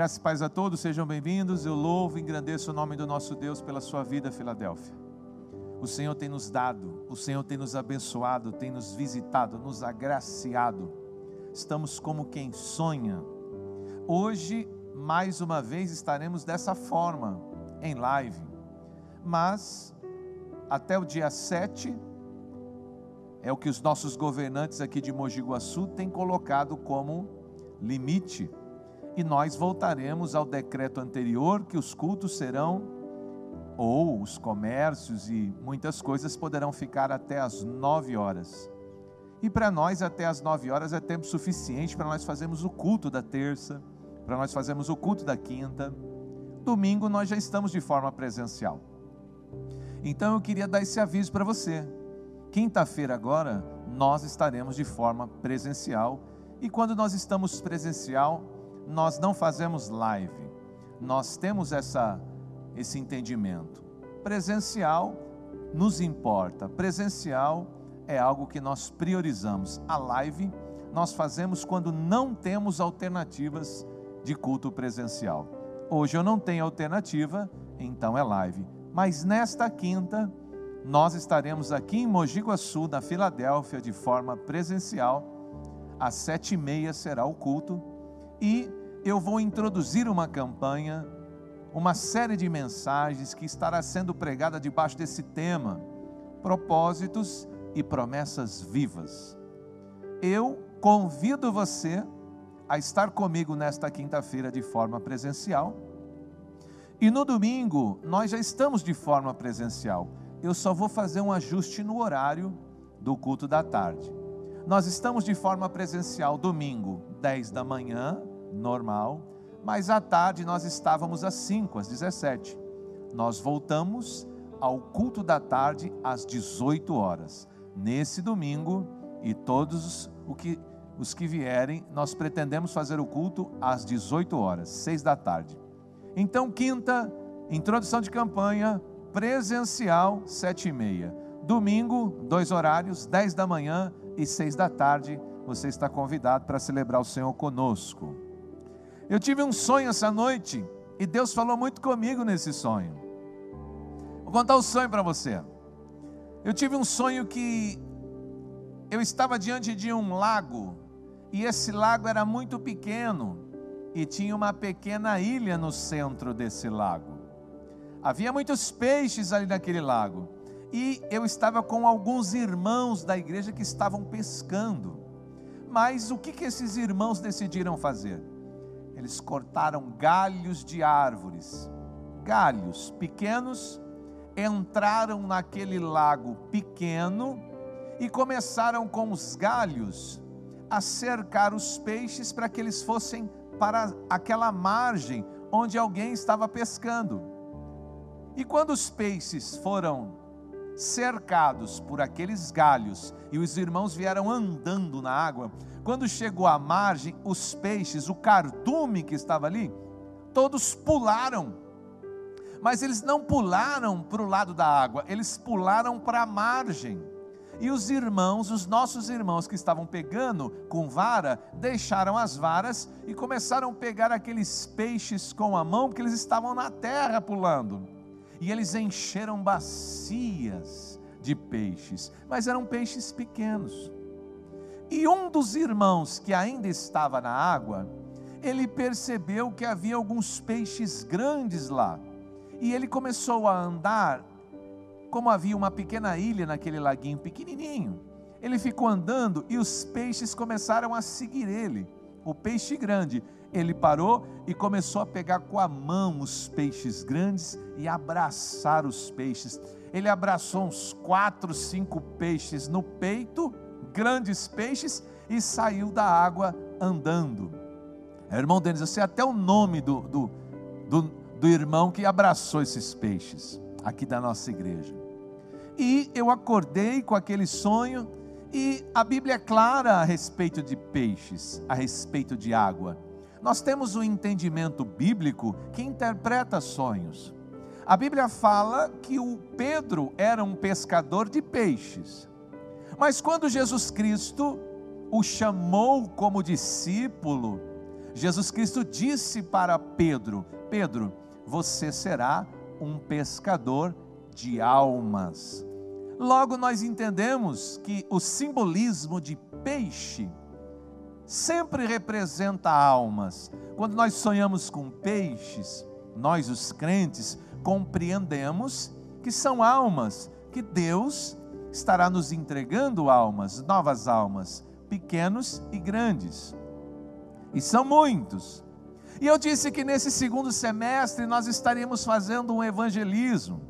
Graças e paz a todos, sejam bem-vindos. Eu louvo e engrandeço o nome do nosso Deus pela sua vida, Filadélfia. O Senhor tem nos dado, o Senhor tem nos abençoado, tem nos visitado, nos agraciado. Estamos como quem sonha. Hoje, mais uma vez, estaremos dessa forma, em live. Mas, até o dia 7, é o que os nossos governantes aqui de Mogi Guaçu têm colocado como limite. E nós voltaremos ao decreto anterior, que os cultos serão, ou os comércios e muitas coisas poderão ficar até as 9 horas. E para nós até as 9 horas é tempo suficiente para nós fazermos o culto da terça, para nós fazermos o culto da quinta. Domingo nós já estamos de forma presencial. Então eu queria dar esse aviso para você. Quinta-feira agora nós estaremos de forma presencial. E quando nós estamos presencial, nós não fazemos live, nós temos esse entendimento. Presencial nos importa, presencial é algo que nós priorizamos. A live nós fazemos quando não temos alternativas de culto presencial. Hoje eu não tenho alternativa, então é live. Mas nesta quinta, nós estaremos aqui em Mogi Guaçu, na Filadélfia, de forma presencial. Às 7h30 será o culto. E eu vou introduzir uma campanha, uma série de mensagens que estará sendo pregada debaixo desse tema: propósitos e promessas vivas. Eu convido você a estar comigo nesta quinta-feira de forma presencial. E no domingo, nós já estamos de forma presencial. Eu só vou fazer um ajuste no horário do culto da tarde. Nós estamos de forma presencial domingo, 10 da manhã, normal, mas à tarde nós estávamos às 5, às 17. Nós voltamos ao culto da tarde às 18 horas. Nesse domingo, e todos os que vierem, nós pretendemos fazer o culto às 18 horas, 6 da tarde. Então, quinta, introdução de campanha, presencial, 7h30. Domingo, 2 horários, 10 da manhã e 6 da tarde, você está convidado para celebrar o Senhor conosco. Eu tive um sonho essa noite, e Deus falou muito comigo nesse sonho. Vou contar o sonho para você. Eu tive um sonho que eu estava diante de um lago, e esse lago era muito pequeno, e tinha uma pequena ilha no centro desse lago. Havia muitos peixes ali naquele lago, e eu estava com alguns irmãos da igreja que estavam pescando. Mas o que esses irmãos decidiram fazer? Eles cortaram galhos de árvores, galhos pequenos, entraram naquele lago pequeno e começaram com os galhos a cercar os peixes para que eles fossem para aquela margem onde alguém estava pescando. E quando os peixes foram cercados por aqueles galhos e os irmãos vieram andando na água, quando chegou à margem, os peixes, o cardume que estava ali, todos pularam. Mas eles não pularam para o lado da água, eles pularam para a margem. E os irmãos, os nossos irmãos que estavam pegando com vara, deixaram as varas e começaram a pegar aqueles peixes com a mão, porque eles estavam na terra pulando. E eles encheram bacias de peixes, mas eram peixes pequenos. E um dos irmãos que ainda estava na água, ele percebeu que havia alguns peixes grandes lá. E ele começou a andar, como havia uma pequena ilha naquele laguinho pequenininho. Ele ficou andando e os peixes começaram a seguir ele. O peixe grande, ele parou e começou a pegar com a mão os peixes grandes e abraçar os peixes. Ele abraçou uns 4, 5 peixes no peito, grandes peixes, e saiu da água andando. Irmão Denis, eu sei até o nome do irmão que abraçou esses peixes, aqui da nossa igreja. E eu acordei com aquele sonho, e a Bíblia é clara a respeito de peixes, a respeito de água. Nós temos um entendimento bíblico que interpreta sonhos. A Bíblia fala que o Pedro era um pescador de peixes, mas quando Jesus Cristo o chamou como discípulo, Jesus Cristo disse para Pedro: Pedro, você será um pescador de almas. Logo nós entendemos que o simbolismo de peixe sempre representa almas. Quando nós sonhamos com peixes, nós os crentes compreendemos que são almas, que Deus estará nos entregando almas, novas almas, pequenos e grandes. E são muitos. E eu disse que nesse segundo semestre nós estaríamos fazendo um evangelismo.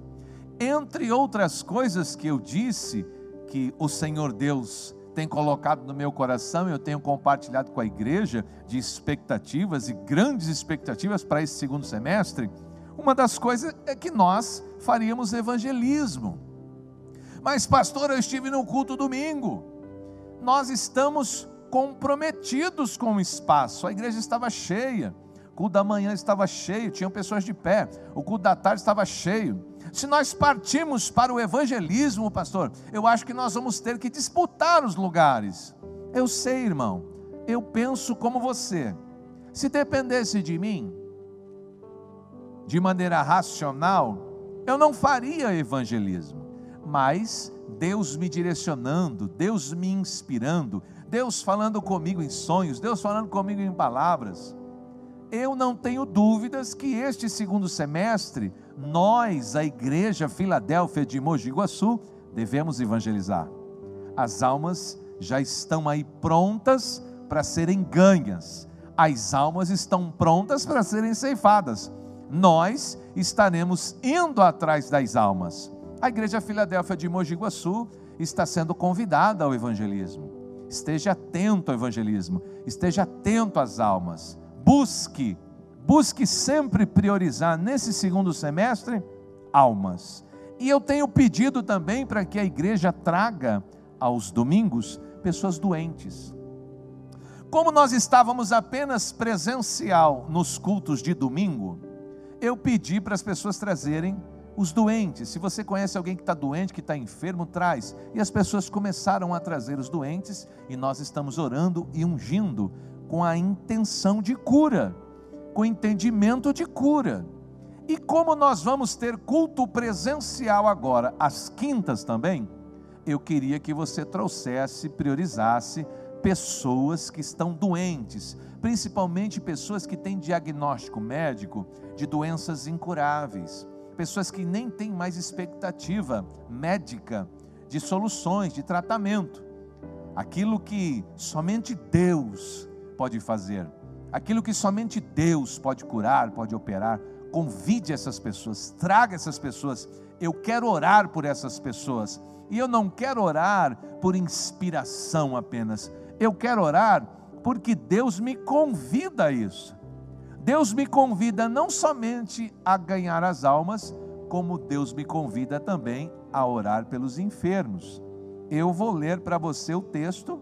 Entre outras coisas que eu disse, que o Senhor Deus tem colocado no meu coração, eu tenho compartilhado com a igreja, de expectativas e grandes expectativas para esse segundo semestre. Uma das coisas é que nós faríamos evangelismo. Mas pastor, eu estive no culto domingo. Nós estamos comprometidos com o espaço, a igreja estava cheia, o culto da manhã estava cheio, tinham pessoas de pé, o culto da tarde estava cheio. Se nós partimos para o evangelismo, pastor, eu acho que nós vamos ter que disputar os lugares. Eu sei, irmão, eu penso como você. Se dependesse de mim, de maneira racional, eu não faria evangelismo, mas Deus me direcionando, Deus me inspirando, Deus falando comigo em sonhos, Deus falando comigo em palavras, eu não tenho dúvidas que este segundo semestre, nós, a Igreja Filadélfia de Mogi Guaçu, devemos evangelizar. As almas já estão aí prontas para serem ganhas, as almas estão prontas para serem ceifadas, nós estaremos indo atrás das almas. A Igreja Filadélfia de Mogi Guaçu está sendo convidada ao evangelismo. Esteja atento ao evangelismo, esteja atento às almas, busque sempre priorizar nesse segundo semestre, almas. E eu tenho pedido também para que a igreja traga aos domingos pessoas doentes. Como nós estávamos apenas presencial nos cultos de domingo, eu pedi para as pessoas trazerem os doentes. Se você conhece alguém que está doente, que está enfermo, traz. E as pessoas começaram a trazer os doentes, e nós estamos orando e ungindo com a intenção de cura, com entendimento de cura. E como nós vamos ter culto presencial agora, às quintas também, eu queria que você trouxesse, priorizasse pessoas que estão doentes, principalmente pessoas que têm diagnóstico médico de doenças incuráveis, pessoas que nem têm mais expectativa médica de soluções, de tratamento, aquilo que somente Deus pode fazer, aquilo que somente Deus pode curar, pode operar. Convide essas pessoas, traga essas pessoas. Eu quero orar por essas pessoas, e eu não quero orar por inspiração apenas, eu quero orar porque Deus me convida a isso. Deus me convida não somente a ganhar as almas, como Deus me convida também a orar pelos enfermos. Eu vou ler para você o texto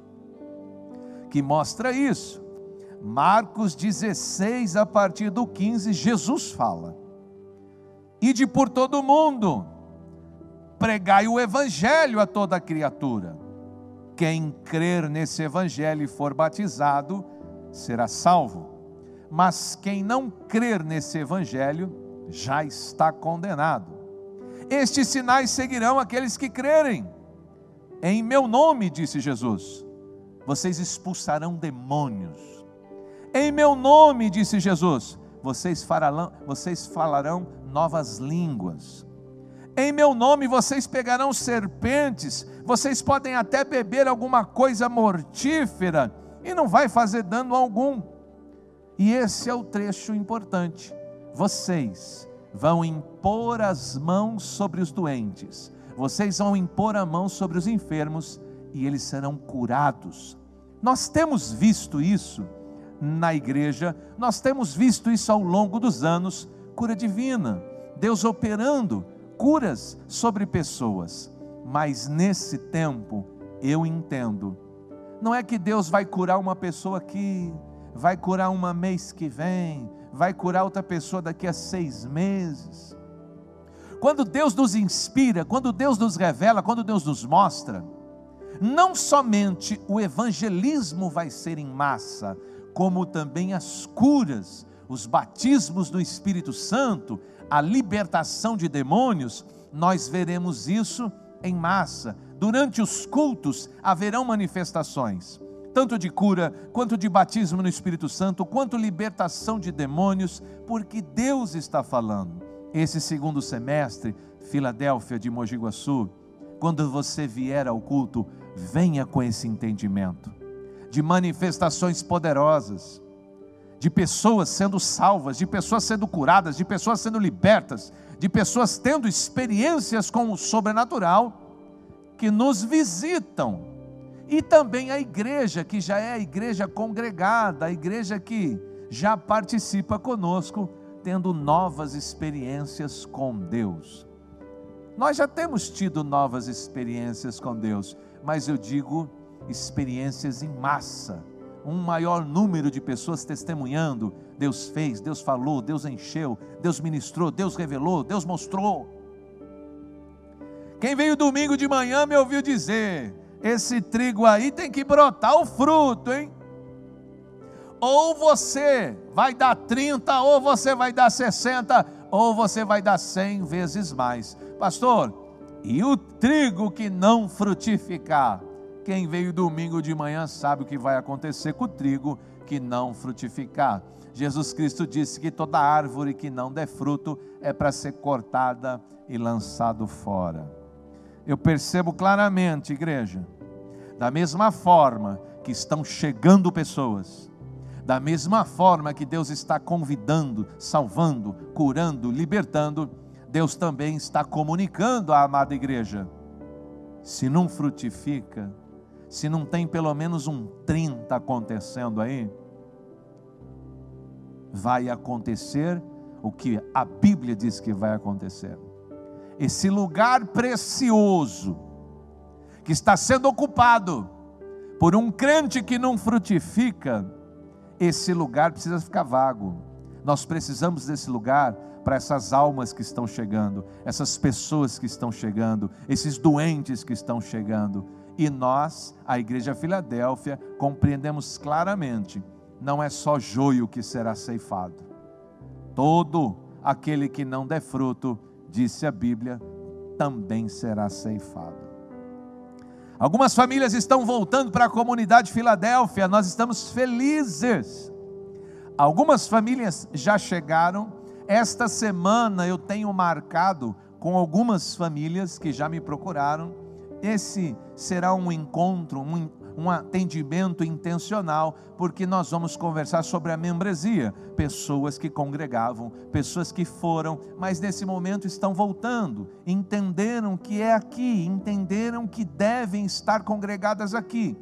que mostra isso. Marcos 16, a partir do 15, Jesus fala: Ide por todo o mundo, pregai o evangelho a toda criatura. Quem crer nesse evangelho e for batizado, será salvo. Mas quem não crer nesse evangelho, já está condenado. Estes sinais seguirão aqueles que crerem. Em meu nome, disse Jesus, vocês expulsarão demônios. Em meu nome, disse Jesus, vocês falarão novas línguas. Em meu nome vocês pegarão serpentes, vocês podem até beber alguma coisa mortífera, e não vai fazer dano algum. E esse é o trecho importante. Vocês vão impor as mãos sobre os doentes, vocês vão impor a mão sobre os enfermos, e eles serão curados. Nós temos visto isso na igreja, nós temos visto isso ao longo dos anos, cura divina, Deus operando curas sobre pessoas. Mas nesse tempo, eu entendo, não é que Deus vai curar uma pessoa aqui, vai curar uma mês que vem, vai curar outra pessoa daqui a 6 meses. Quando Deus nos inspira, quando Deus nos revela, quando Deus nos mostra, não somente o evangelismo vai ser em massa, como também as curas, os batismos do Espírito Santo, a libertação de demônios, nós veremos isso em massa. Durante os cultos haverão manifestações, tanto de cura, quanto de batismo no Espírito Santo, quanto libertação de demônios, porque Deus está falando. Esse segundo semestre, Filadélfia de Mogi Guaçu, quando você vier ao culto, venha com esse entendimento de manifestações poderosas, de pessoas sendo salvas, de pessoas sendo curadas, de pessoas sendo libertas, de pessoas tendo experiências com o sobrenatural, que nos visitam, e também a igreja, que já é a igreja congregada, a igreja que já participa conosco, tendo novas experiências com Deus. Nós já temos tido novas experiências com Deus, mas eu digo experiências em massa, um maior número de pessoas testemunhando: Deus fez, Deus falou, Deus encheu, Deus ministrou, Deus revelou, Deus mostrou. Quem veio domingo de manhã me ouviu dizer: esse trigo aí tem que brotar o fruto, hein? Ou você vai dar 30, ou você vai dar 60, ou você vai dar 100 vezes mais. Pastor, e o trigo que não frutificar? Quem veio domingo de manhã sabe o que vai acontecer com o trigo que não frutificar. Jesus Cristo disse que toda árvore que não der fruto é para ser cortada e lançado fora. Eu percebo claramente, igreja, da mesma forma que estão chegando pessoas, da mesma forma que Deus está convidando, salvando, curando, libertando, Deus também está comunicando à amada igreja: se não frutifica, se não tem pelo menos um 30 acontecendo aí, vai acontecer o que a Bíblia diz que vai acontecer. Esse lugar precioso, que está sendo ocupado por um crente que não frutifica, esse lugar precisa ficar vago. Nós precisamos desse lugar para essas almas que estão chegando, essas pessoas que estão chegando, esses doentes que estão chegando. E nós, a Igreja Filadélfia, compreendemos claramente: não é só joio que será ceifado. Todo aquele que não der fruto, disse a Bíblia, também será ceifado. Algumas famílias estão voltando para a comunidade Filadélfia, nós estamos felizes. Algumas famílias já chegaram. Esta semana eu tenho marcado com algumas famílias que já me procuraram. Esse será um encontro, um atendimento intencional, porque nós vamos conversar sobre a membresia. Pessoas que congregavam, pessoas que foram, mas nesse momento estão voltando, entenderam que é aqui, entenderam que devem estar congregadas aqui.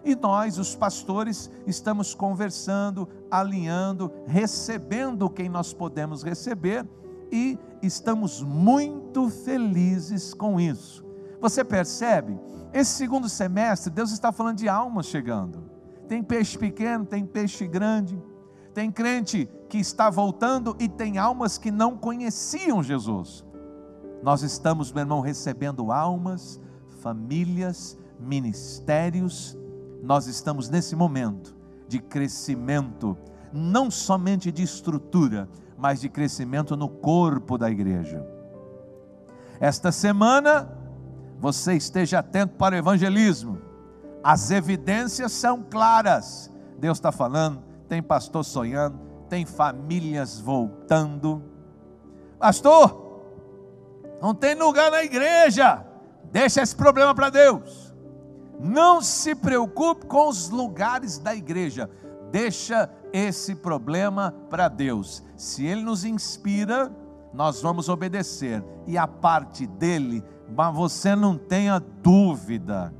E nós, os pastores, estamos conversando, alinhando, recebendo quem nós podemos receber, e estamos muito felizes com isso. Você percebe? Esse segundo semestre, Deus está falando de almas chegando. Tem peixe pequeno, tem peixe grande, tem crente que está voltando e tem almas que não conheciam Jesus. Nós estamos, meu irmão, recebendo almas, famílias, ministérios. Nós estamos nesse momento de crescimento, não somente de estrutura, mas de crescimento no corpo da igreja. Esta semana, você esteja atento para o evangelismo. As evidências são claras. Deus está falando, tem pastor sonhando, tem famílias voltando. Pastor, não tem lugar na igreja. Deixa esse problema para Deus. Não se preocupe com os lugares da igreja. Deixa esse problema para Deus. Se Ele nos inspira, nós vamos obedecer. E a parte dele, mas você não tenha dúvida,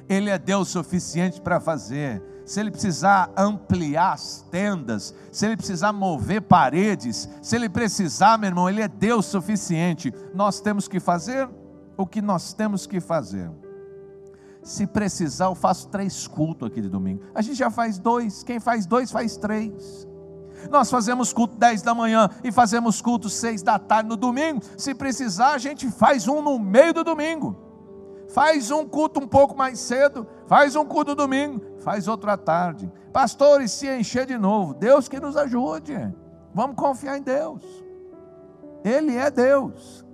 Ele é Deus suficiente para fazer. Se Ele precisar ampliar as tendas, se Ele precisar mover paredes, se Ele precisar, meu irmão, Ele é Deus suficiente. Nós temos que fazer o que nós temos que fazer. Se precisar, eu faço 3 cultos aqui de domingo. A gente já faz 2, quem faz 2 faz 3. Nós fazemos culto 10 da manhã e fazemos culto 6 da tarde no domingo. Se precisar, a gente faz um no meio do domingo. Faz um culto um pouco mais cedo, faz um culto no domingo, faz outro à tarde. Pastor, e se encher de novo? Deus que nos ajude. Vamos confiar em Deus. Ele é Deus.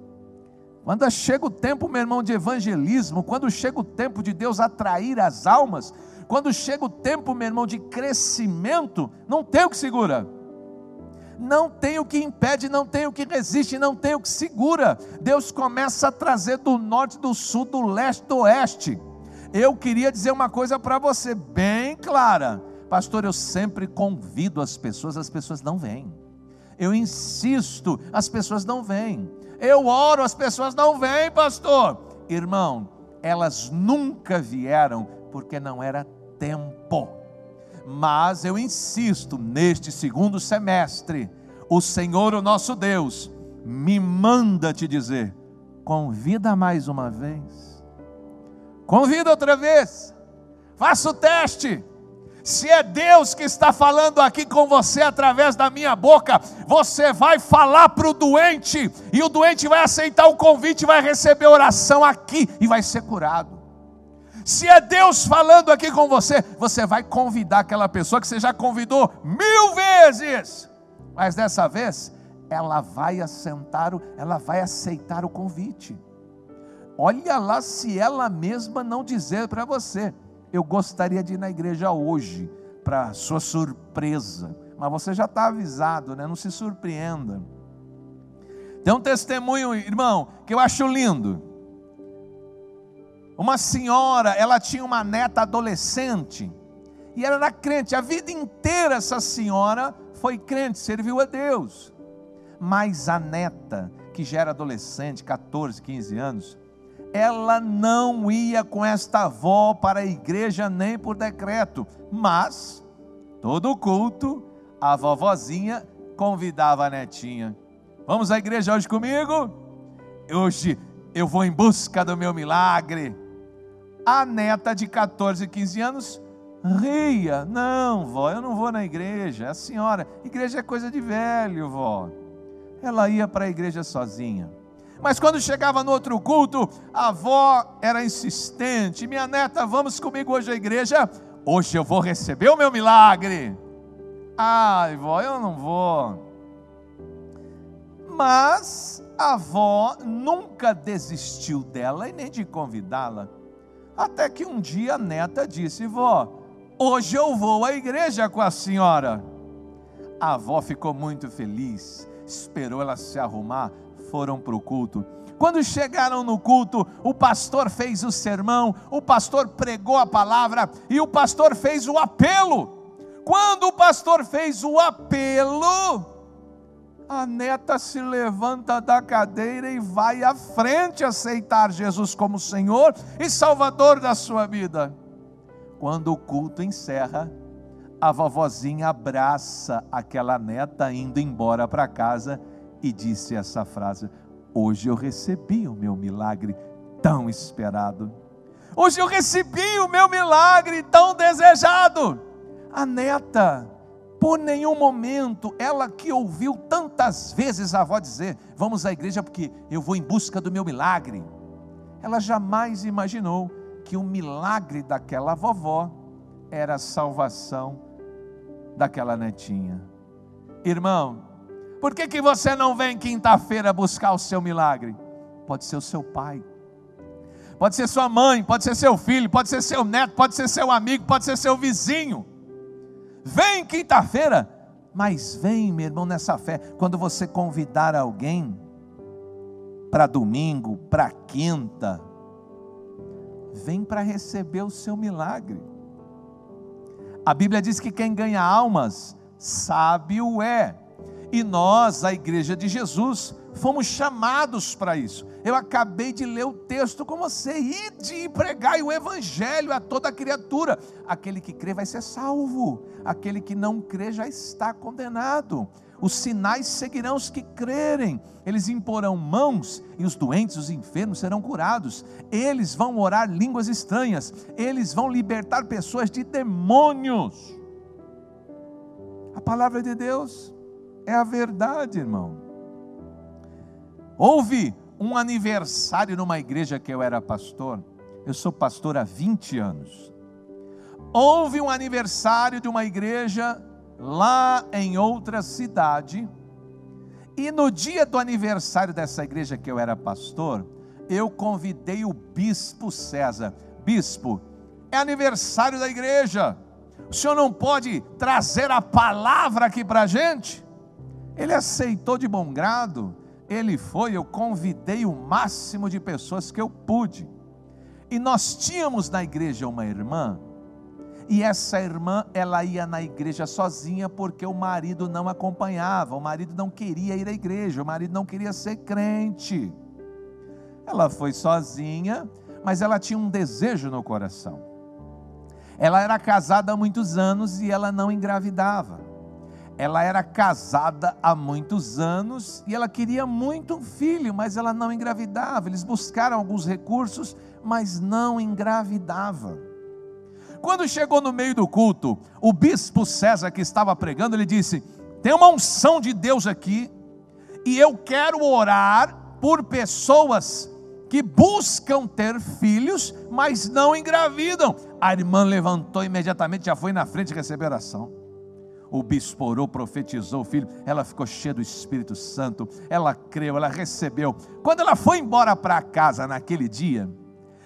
Quando chega o tempo, meu irmão, de evangelismo, quando chega o tempo de Deus atrair as almas, quando chega o tempo, meu irmão, de crescimento, não tem o que segura. Não tem o que impede, não tem o que resiste, não tem o que segura. Deus começa a trazer do norte, do sul, do leste, do oeste. Eu queria dizer uma coisa para você, bem clara. Pastor, eu sempre convido as pessoas não vêm. Eu insisto, as pessoas não vêm. Eu oro, as pessoas não vêm, pastor. Irmão, elas nunca vieram, porque não era tempo. Mas eu insisto, neste segundo semestre, o Senhor, o nosso Deus, me manda te dizer: convida mais uma vez, convida outra vez, faça o teste. Se é Deus que está falando aqui com você através da minha boca, você vai falar para o doente, e o doente vai aceitar o convite, vai receber oração aqui e vai ser curado. Se é Deus falando aqui com você, você vai convidar aquela pessoa que você já convidou 1000 vezes, mas dessa vez ela vai aceitar o convite. Olha lá se ela mesma não dizer para você: eu gostaria de ir na igreja hoje, para sua surpresa. Mas você já está avisado, né? Não se surpreenda. Tem um testemunho, irmão, que eu acho lindo. Uma senhora, ela tinha uma neta adolescente, e ela era crente, a vida inteira essa senhora foi crente, serviu a Deus. Mas a neta, que já era adolescente, 14, 15 anos, ela não ia com esta avó para a igreja nem por decreto, mas todo culto a vovozinha convidava a netinha: vamos à igreja hoje comigo? Hoje eu vou em busca do meu milagre. A neta de 14, 15 anos ria: não, vó, eu não vou na igreja. A senhora, igreja é coisa de velho, vó. Ela ia para a igreja sozinha. Mas quando chegava no outro culto, a avó era insistente: minha neta, vamos comigo hoje à igreja, hoje eu vou receber o meu milagre. Ai, vó, eu não vou. Mas a avó nunca desistiu dela e nem de convidá-la. Até que um dia a neta disse: vó, hoje eu vou à igreja com a senhora. A avó ficou muito feliz, esperou ela se arrumar, foram para o culto. Quando chegaram no culto, o pastor fez o sermão, o pastor pregou a palavra e o pastor fez o apelo. Quando o pastor fez o apelo, a neta se levanta da cadeira e vai à frente aceitar Jesus como Senhor e Salvador da sua vida. Quando o culto encerra, a vovozinha abraça aquela neta indo embora para casa e disse essa frase: hoje eu recebi o meu milagre tão esperado. Hoje eu recebi o meu milagre tão desejado. A neta, por nenhum momento, ela que ouviu tantas vezes a avó dizer: vamos à igreja porque eu vou em busca do meu milagre, ela jamais imaginou que o milagre daquela vovó era a salvação daquela netinha. Irmão, por que você não vem quinta-feira buscar o seu milagre? Pode ser o seu pai, pode ser sua mãe, pode ser seu filho, pode ser seu neto, pode ser seu amigo, pode ser seu vizinho. Vem quinta-feira, mas vem, meu irmão, nessa fé. Quando você convidar alguém para domingo, para quinta, vem para receber o seu milagre. A Bíblia diz que quem ganha almas, sábio é. E nós, a igreja de Jesus, fomos chamados para isso. Eu acabei de ler o texto com você: ide e pregai o evangelho a toda criatura. Aquele que crê vai ser salvo, aquele que não crê já está condenado. Os sinais seguirão os que crerem. Eles imporão mãos e os doentes, os enfermos serão curados. Eles vão orar línguas estranhas. Eles vão libertar pessoas de demônios. A palavra de Deus é a verdade, irmão. Houve um aniversário numa igreja que eu era pastor. Eu sou pastor há 20 anos. houve um aniversário de uma igreja lá em outra cidade, e no dia do aniversário dessa igreja que eu era pastor, eu convidei o bispo César. Bispo, é aniversário da igreja, o senhor não pode trazer a palavra aqui para a gente? Ele aceitou de bom grado, ele foi, eu convidei o máximo de pessoas que eu pude, e nós tínhamos na igreja uma irmã, e essa irmã, ela ia na igreja sozinha, porque o marido não acompanhava, o marido não queria ir à igreja, o marido não queria ser crente, ela foi sozinha, mas ela tinha um desejo no coração, ela era casada há muitos anos, e ela não engravidava, ela era casada há muitos anos, e ela queria muito um filho, mas ela não engravidava, eles buscaram alguns recursos, mas não engravidava. Quando chegou no meio do culto, o bispo César que estava pregando, ele disse: tem uma unção de Deus aqui, e eu quero orar por pessoas que buscam ter filhos, mas não engravidam. A irmã levantou imediatamente, já foi na frente receber oração. O bispo orou, profetizou o filho, ela ficou cheia do Espírito Santo, ela creu, ela recebeu. Quando ela foi embora para casa naquele dia,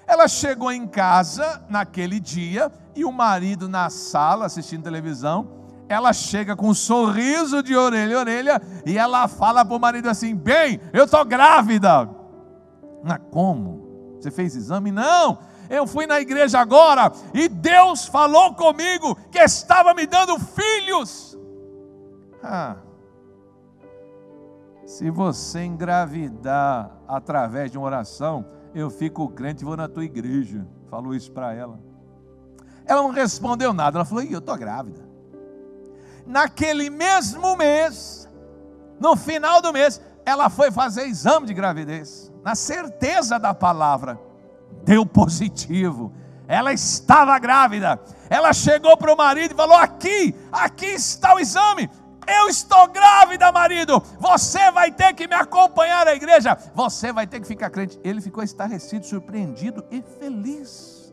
ela chegou em casa naquele dia, e o marido na sala assistindo televisão, ela chega com um sorriso de orelha a orelha, e ela fala para o marido assim: bem, eu estou grávida. Mas como? Você fez exame? Não, eu fui na igreja agora, e Deus falou comigo, que estava me dando filhos. Se você engravidar através de uma oração, eu fico crente e vou na tua igreja. Falou isso para ela. Ela não respondeu nada, ela falou: eu estou grávida. Naquele mesmo mês, no final do mês, ela foi fazer exame de gravidez, na certeza da palavra, deu positivo, ela estava grávida. Ela chegou para o marido e falou: aqui está o exame, eu estou grávida, marido, você vai ter que me acompanhar à igreja, você vai ter que ficar crente. Ele ficou estarrecido, surpreendido e feliz,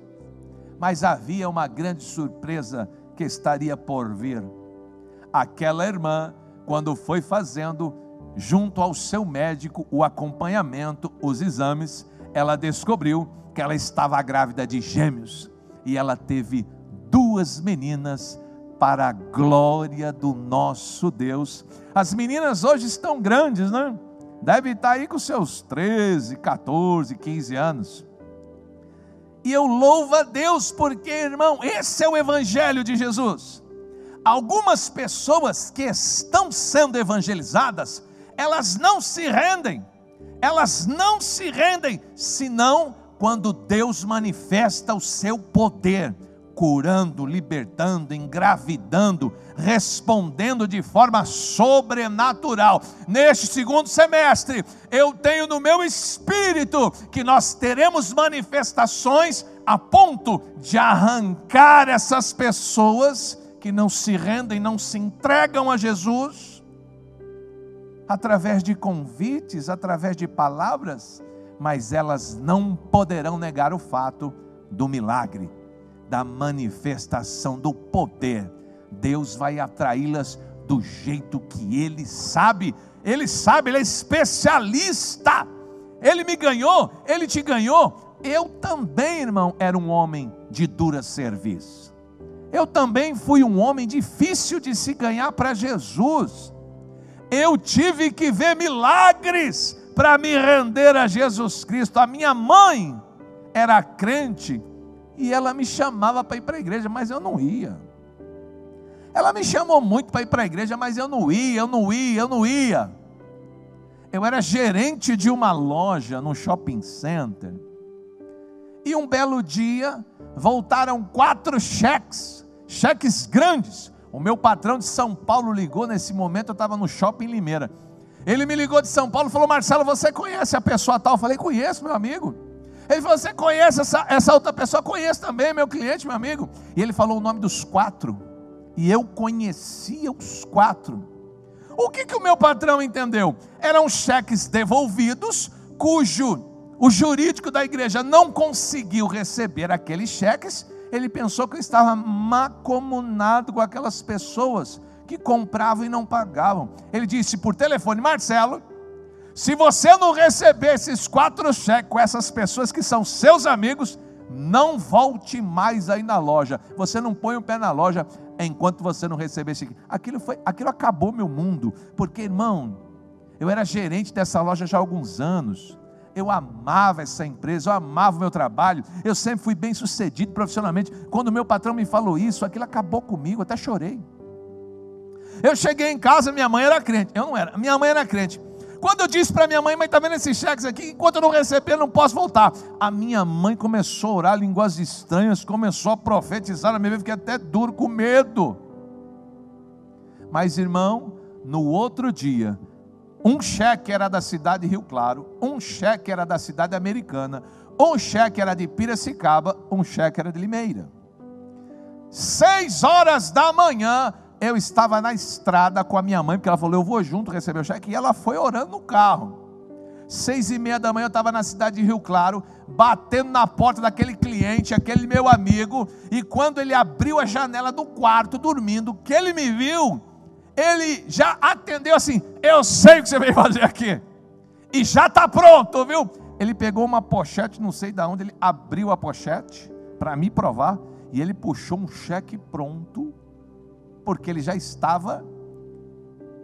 mas havia uma grande surpresa que estaria por vir. Aquela irmã, quando foi fazendo junto ao seu médico o acompanhamento, os exames, ela descobriu que ela estava grávida de gêmeos, e ela teve 2 meninas, para a glória do nosso Deus. As meninas hoje estão grandes, né? Deve estar aí com seus 13, 14, 15 anos. E eu louvo a Deus, porque, irmão, esse é o evangelho de Jesus. Algumas pessoas que estão sendo evangelizadas, elas não se rendem, senão quando Deus manifesta o seu poder, curando, libertando, engravidando, respondendo de forma sobrenatural. Neste segundo semestre, eu tenho no meu espírito que nós teremos manifestações a ponto de arrancar essas pessoas que não se rendem, não se entregam a Jesus, através de convites, através de palavras, mas elas não poderão negar o fato do milagre, da manifestação do poder. Deus vai atraí-las do jeito que Ele sabe, Ele é especialista. Ele me ganhou, Ele te ganhou. Eu também, irmão, era um homem de dura serviço. Eu também fui um homem difícil de se ganhar para Jesus. Eu tive que ver milagres para me render a Jesus Cristo. A minha mãe era crente e ela me chamava para ir para a igreja, mas eu não ia. Ela me chamou muito para ir para a igreja, mas eu não ia. Eu era gerente de uma loja no shopping center. E um belo dia, voltaram 4 cheques grandes. O meu patrão de São Paulo ligou nesse momento, eu estava no shopping Limeira. Ele me ligou de São Paulo e falou: Marcelo, você conhece a pessoa tal? Eu falei: conheço, meu amigo. Ele falou: você conhece essa outra pessoa? Conheço também, meu cliente, meu amigo. E ele falou o nome dos 4. E eu conhecia os 4. O que o meu patrão entendeu? Eram cheques devolvidos, cujo o jurídico da igreja não conseguiu receber aqueles cheques, ele pensou que eu estava mancomunado com aquelas pessoas que compravam e não pagavam. Ele disse por telefone: Marcelo, se você não receber esses 4 cheques com essas pessoas que são seus amigos, não volte mais aí na loja. Você não põe o pé na loja enquanto você não receber esse. Aquilo acabou meu mundo, porque, irmão, eu era gerente dessa loja já há alguns anos. Eu amava essa empresa, eu amava o meu trabalho, eu sempre fui bem sucedido profissionalmente. Quando o meu patrão me falou isso, aquilo acabou comigo, até chorei. Eu cheguei em casa, minha mãe era crente, eu não era, minha mãe era crente. Quando eu disse para minha mãe: mãe, está vendo esses cheques aqui? Enquanto eu não receber, eu não posso voltar. A minha mãe começou a orar línguas estranhas, começou a profetizar na minha vida, fiquei até duro, com medo. Mas, irmão, no outro dia, um cheque era da cidade de Rio Claro, um cheque era da cidade Americana, um cheque era de Piracicaba, um cheque era de Limeira. 6 horas da manhã, eu estava na estrada com a minha mãe, porque ela falou: eu vou junto receber o cheque, e ela foi orando no carro. 6h30 da manhã eu estava na cidade de Rio Claro, batendo na porta daquele cliente, aquele meu amigo, e quando ele abriu a janela do quarto, dormindo, que ele me viu, ele já atendeu assim: eu sei o que você veio fazer aqui, e já está pronto, viu? Ele pegou uma pochete, não sei de onde, ele abriu a pochete, para me provar, e ele puxou um cheque pronto, porque ele já estava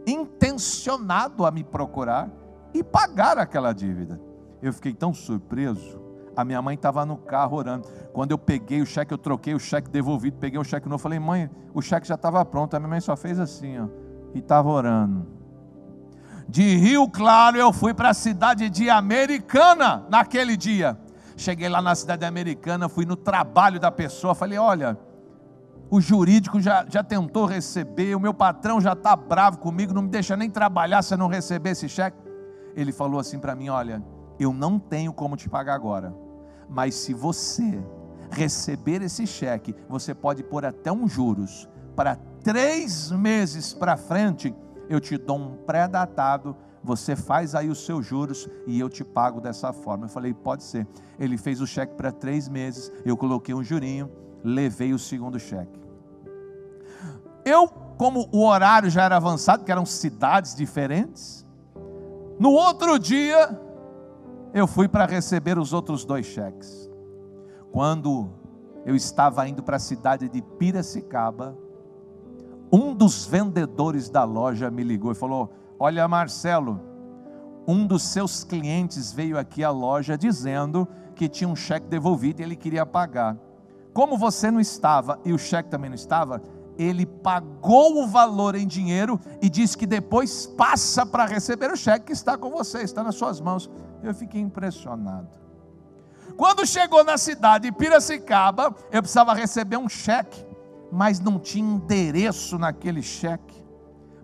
intencionado a me procurar e pagar aquela dívida. Eu fiquei tão surpreso. A minha mãe estava no carro orando. Quando eu peguei o cheque, eu troquei o cheque devolvido, peguei um cheque novo, falei: mãe, o cheque já estava pronto. A minha mãe só fez assim, ó, e estava orando. De Rio Claro eu fui para a cidade de Americana naquele dia. Cheguei lá na cidade Americana, fui no trabalho da pessoa, falei: olha, o jurídico já tentou receber, o meu patrão já está bravo comigo, não me deixa nem trabalhar se eu não receber esse cheque. Ele falou assim para mim: olha, eu não tenho como te pagar agora, mas se você receber esse cheque, você pode pôr até um juros, para 3 meses para frente, eu te dou um pré-datado, você faz aí os seus juros e eu te pago dessa forma. Eu falei: pode ser. Ele fez o cheque para 3 meses, eu coloquei um jurinho, levei o segundo cheque. Eu, como o horário já era avançado, que eram cidades diferentes, no outro dia, eu fui para receber os outros 2 cheques. Quando eu estava indo para a cidade de Piracicaba, um dos vendedores da loja me ligou e falou: olha, Marcelo, um dos seus clientes veio aqui à loja dizendo que tinha um cheque devolvido e ele queria pagar. Como você não estava e o cheque também não estava, ele pagou o valor em dinheiro e disse que depois passa para receber o cheque que está com você, está nas suas mãos. Eu fiquei impressionado. Quando chegou na cidade de Piracicaba, eu precisava receber um cheque, mas não tinha endereço naquele cheque,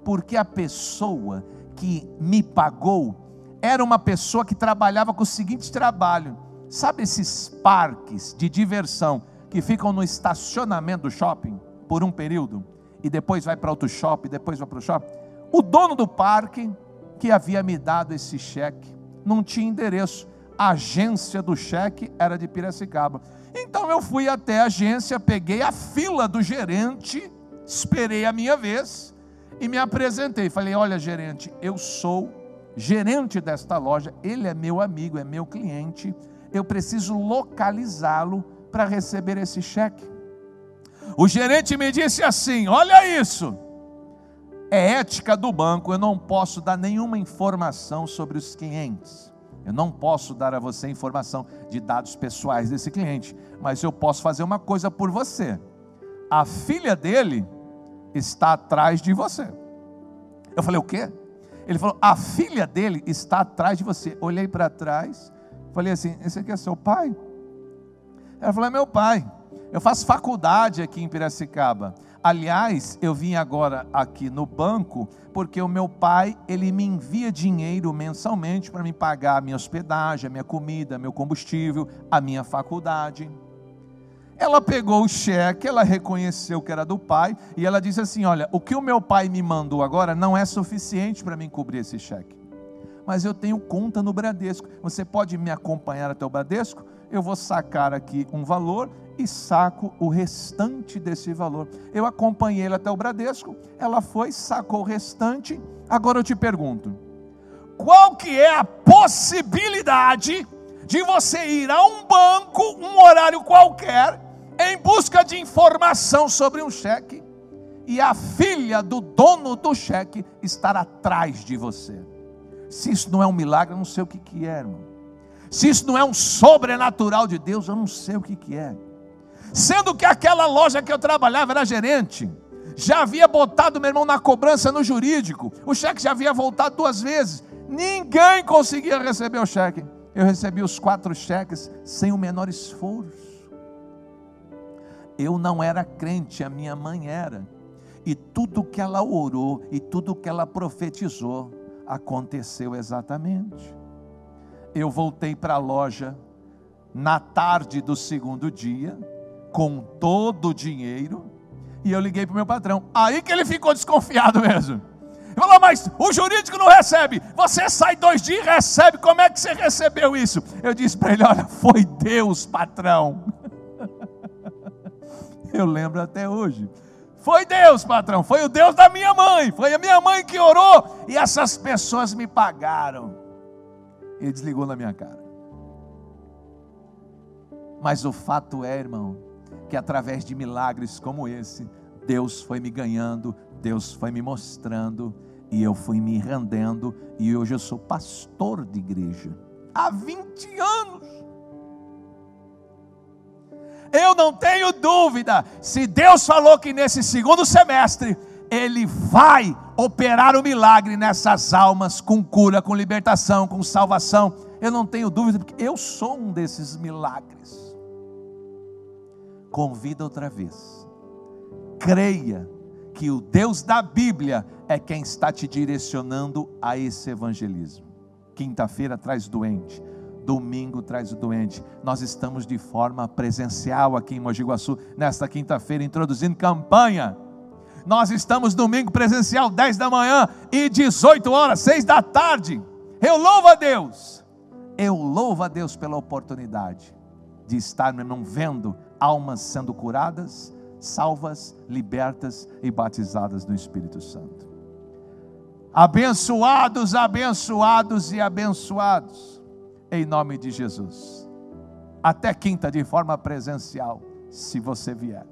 porque a pessoa que me pagou era uma pessoa que trabalhava com o seguinte trabalho: sabe esses parques de diversão que ficam no estacionamento do shopping por um período, e depois vai para outro shopping, depois vai para o shopping? O dono do parque que havia me dado esse cheque não tinha endereço, a agência do cheque era de Piracicaba. Então eu fui até a agência, peguei a fila do gerente, esperei a minha vez e me apresentei. Falei: olha, gerente, eu sou gerente desta loja, ele é meu amigo, é meu cliente, eu preciso localizá-lo para receber esse cheque. O gerente me disse assim: olha isso, é ética do banco, eu não posso dar nenhuma informação sobre os clientes, eu não posso dar a você informação de dados pessoais desse cliente, mas eu posso fazer uma coisa por você: a filha dele está atrás de você. Eu falei: o quê? Ele falou: a filha dele está atrás de você. Olhei para trás, falei assim: esse aqui é seu pai? Ela falou: é meu pai, eu faço faculdade aqui em Piracicaba. Aliás, eu vim agora aqui no banco, porque o meu pai, ele me envia dinheiro mensalmente para me pagar a minha hospedagem, a minha comida, meu combustível, a minha faculdade. Ela pegou o cheque, ela reconheceu que era do pai, e ela disse assim: olha, o que o meu pai me mandou agora não é suficiente para mim cobrir esse cheque, mas eu tenho conta no Bradesco, você pode me acompanhar até o Bradesco? Eu vou sacar aqui um valor e saco o restante desse valor. Eu acompanhei ele até o Bradesco, ela foi, sacou o restante. Agora eu te pergunto, qual que é a possibilidade de você ir a um banco, um horário qualquer, em busca de informação sobre um cheque, e a filha do dono do cheque estar atrás de você? Se isso não é um milagre, eu não sei o que é, irmão. Se isso não é um sobrenatural de Deus, eu não sei o que é. Sendo que aquela loja que eu trabalhava, era gerente, já havia botado meu irmão na cobrança no jurídico, o cheque já havia voltado 2 vezes, ninguém conseguia receber o cheque. Eu recebi os 4 cheques sem o menor esforço. Eu não era crente, a minha mãe era, e tudo que ela orou, e tudo que ela profetizou, aconteceu exatamente. Eu voltei para a loja na tarde do 2º dia, com todo o dinheiro, e eu liguei para o meu patrão. Aí que ele ficou desconfiado mesmo. Ele falou: mas o jurídico não recebe, você sai 2 dias e recebe, como é que você recebeu isso? Eu disse para ele: olha, foi Deus, patrão. Eu lembro até hoje. Foi Deus, patrão, foi o Deus da minha mãe, foi a minha mãe que orou, e essas pessoas me pagaram. Ele desligou na minha cara. Mas o fato é, irmão, que através de milagres como esse, Deus foi me ganhando, Deus foi me mostrando, e eu fui me rendendo, e hoje eu sou pastor de igreja, há 20 anos. Eu não tenho dúvida, se Deus falou que nesse 2º semestre, Ele vai operar o milagre nessas almas, com cura, com libertação, com salvação. Eu não tenho dúvida, porque eu sou um desses milagres. Convido outra vez, creia que o Deus da Bíblia é quem está te direcionando a esse evangelismo. Quinta-feira traz doente, domingo traz o doente. Nós estamos de forma presencial aqui em Mogi Guaçu, nesta quinta-feira, introduzindo campanha. Nós estamos domingo presencial, 10 da manhã e 18 horas, 6 da tarde. Eu louvo a Deus pela oportunidade de estar, meu irmão, vendo almas sendo curadas, salvas, libertas e batizadas no Espírito Santo. Abençoados, abençoados e abençoados, em nome de Jesus. Até quinta, de forma presencial, se você vier.